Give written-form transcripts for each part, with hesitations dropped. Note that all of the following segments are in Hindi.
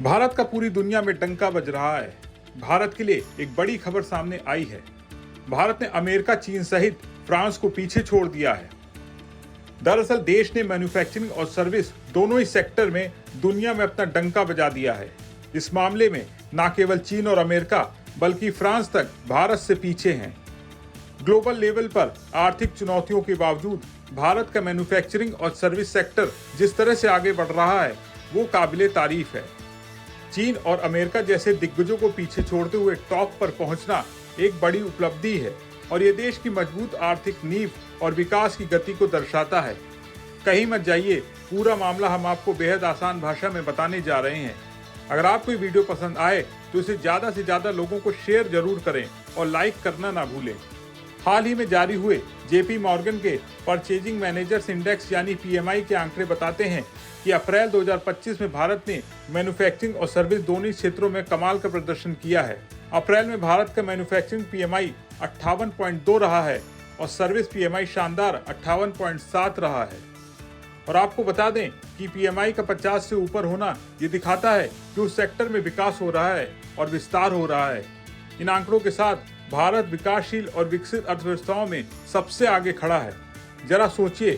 भारत का पूरी दुनिया में डंका बज रहा है। भारत के लिए एक बड़ी खबर सामने आई है। भारत ने अमेरिका, चीन सहित फ्रांस को पीछे छोड़ दिया है। दरअसल देश ने मैन्युफैक्चरिंग और सर्विस दोनों ही सेक्टर में दुनिया में अपना डंका बजा दिया है। इस मामले में न केवल चीन और अमेरिका बल्कि फ्रांस तक भारत से पीछे हैं। ग्लोबल लेवल पर आर्थिक चुनौतियों के बावजूद भारत का मैन्युफैक्चरिंग और सर्विस सेक्टर जिस तरह से आगे बढ़ रहा है वो काबिले तारीफ है। चीन और अमेरिका जैसे दिग्गजों को पीछे छोड़ते हुए टॉप पर पहुंचना एक बड़ी उपलब्धि है और ये देश की मजबूत आर्थिक नींव और विकास की गति को दर्शाता है। कहीं मत जाइए, पूरा मामला हम आपको बेहद आसान भाषा में बताने जा रहे हैं। अगर आपको ये वीडियो पसंद आए तो इसे ज़्यादा से ज़्यादा लोगों को शेयर जरूर करें और लाइक करना ना भूलें। हाल ही में जारी हुए जेपी मॉर्गन के परचेजिंग मैनेजर्स इंडेक्स यानी पीएमआई के आंकड़े बताते हैं कि अप्रैल 2025 में भारत ने मैन्युफैक्चरिंग और सर्विस दोनों क्षेत्रों में कमाल का प्रदर्शन किया है। अप्रैल में भारत का मैन्युफैक्चरिंग पीएमआई 58.2 रहा है और सर्विस पीएमआई शानदार 58.7 रहा है। और आपको बता दें कि पीएमआई का 50 से ऊपर होना ये दिखाता है कि उस सेक्टर में विकास हो रहा है और विस्तार हो रहा है। इन आंकड़ों के साथ भारत विकासशील और विकसित अर्थव्यवस्थाओं में सबसे आगे खड़ा है। जरा सोचिए,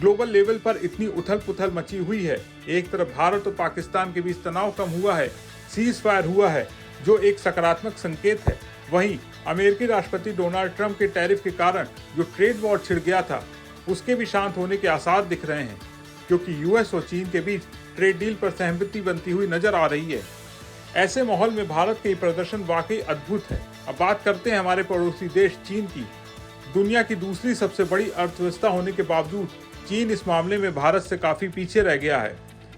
ग्लोबल लेवल पर इतनी उथल पुथल मची हुई है। एक तरफ भारत और पाकिस्तान के बीच तनाव कम हुआ है, सीज फायर हुआ है जो एक सकारात्मक संकेत है। वहीं अमेरिकी राष्ट्रपति डोनाल्ड ट्रंप के टैरिफ के कारण जो ट्रेड वॉर छिड़ गया था उसके भी शांत होने के आसार दिख रहे हैं, क्योंकि यूएस और चीन के बीच ट्रेड डील पर सहमति बनती हुई नजर आ रही है। ऐसे माहौल में भारत के प्रदर्शन वाकई अद्भुत है। अब बात करते हैं हमारे पड़ोसी देश चीन की। दुनिया की दूसरी सबसे बड़ी अर्थव्यवस्था होने के बावजूद चीन इस मामले में भारत से काफी पीछे रह गया है।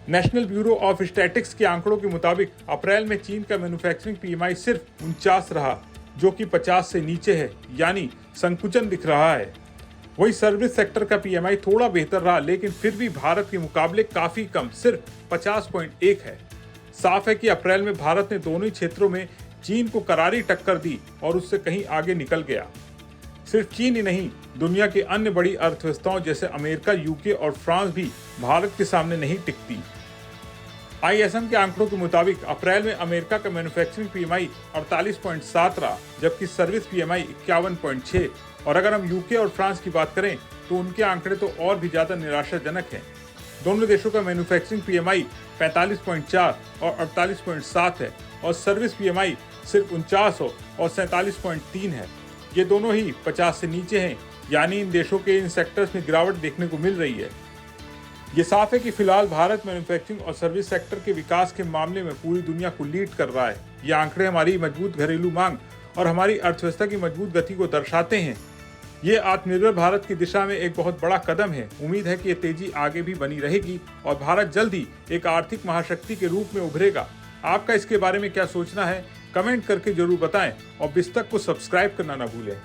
नेशनल ब्यूरो ऑफ स्टैटिस्टिक्स के आंकड़ों के मुताबिक अप्रैल में चीन का मैन्युफैक्चरिंग पीएमआई सिर्फ 49 रहा, जो कि 50 से नीचे है, यानी संकुचन दिख रहा है। वही सर्विस सेक्टर का पीएमआई थोड़ा बेहतर रहा, लेकिन फिर भी भारत के मुकाबले काफी कम, सिर्फ 50.1 है। साफ है कि अप्रैल में भारत ने दोनों ही क्षेत्रों में चीन को करारी टक्कर दी और उससे कहीं आगे निकल गया। सिर्फ चीन ही नहीं, दुनिया की अन्य बड़ी अर्थव्यवस्थाओं जैसे अमेरिका, यूके और फ्रांस भी भारत के सामने नहीं टिकती। आईएसएम के आंकड़ों के मुताबिक अप्रैल में अमेरिका का मैन्युफैक्चरिंग पीएमआई 48.7 रहा, जबकि सर्विस पीएमआई 51.6। और अगर हम यूके और फ्रांस की बात करें तो उनके आंकड़े तो और भी ज्यादा निराशाजनक हैं। दोनों देशों का मैन्युफैक्चरिंग पीएमआई 45.4 और 48.7 है और सर्विस पीएमआई सिर्फ 49 और 47.3 है। ये दोनों ही 50 से नीचे हैं, यानी इन देशों के इन सेक्टर्स में गिरावट देखने को मिल रही है। ये साफ है कि फिलहाल भारत मैन्युफैक्चरिंग और सर्विस सेक्टर के विकास के मामले में पूरी दुनिया को लीड कर रहा है। ये आंकड़े हमारी मजबूत घरेलू मांग और हमारी अर्थव्यवस्था की मजबूत गति को दर्शाते हैं। ये आत्मनिर्भर भारत की दिशा में एक बहुत बड़ा कदम है। उम्मीद है कि ये तेजी आगे भी बनी रहेगी और भारत जल्द ही एक आर्थिक महाशक्ति के रूप में उभरेगा। आपका इसके बारे में क्या सोचना है, कमेंट करके जरूर बताएं और बिस्तक को सब्सक्राइब करना ना भूलें।